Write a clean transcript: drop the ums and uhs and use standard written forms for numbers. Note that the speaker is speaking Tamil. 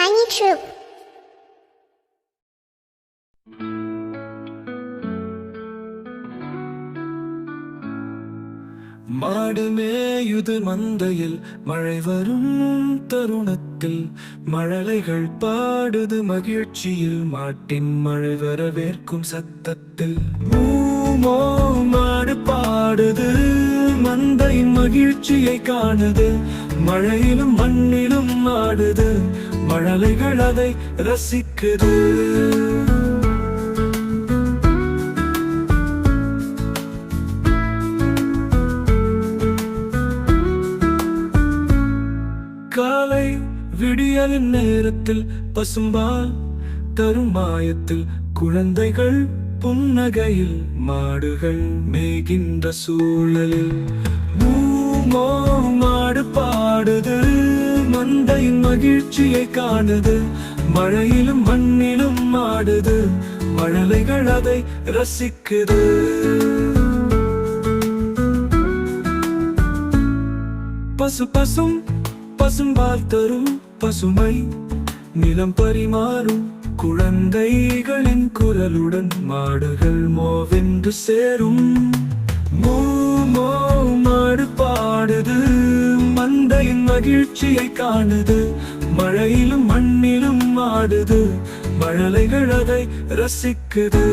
Tiny Troop. மாடு மேயுது மந்தையில் மழை வரும் தருணத்தில் மழலைகள் பாடுது மகிழ்ச்சியில் மாட்டின் மழை வரவேற்கும் சத்தத்தில் மூமோ மாடு பாடுது மந்தையின் மகிழ்ச்சியை காணுது மழையிலும் மண்ணிலும் ஆடுது மழலைகள் அதை ரசிக்குது. காலை விடியலின் நேரத்தில் பசும்பால் தரும் மாயத்தில் குழந்தைகள் புன்னகையில் மாடுகள் மேய்கின்ற சூழலில் மூமோ மாடு பாடுது மந்தையின் மகிழ்ச்சியை காணுது மழையிலும் மண்ணிலும் ஆடுது மழலைகள் அதை ரசிக்குது. பசும் பசும்பால் தரும் பசுமை நிலம் பரிமாறும் குழந்தைகளின் குரலுடன் மாடுகள் மோவென்று சேரும். மூமோ மாடு பாடுது மந்தையின் மகிழ்ச்சியை காணுது மழையிலும் மண்ணிலும் ஆடுது மழலைகள் அதை ரசிக்குது.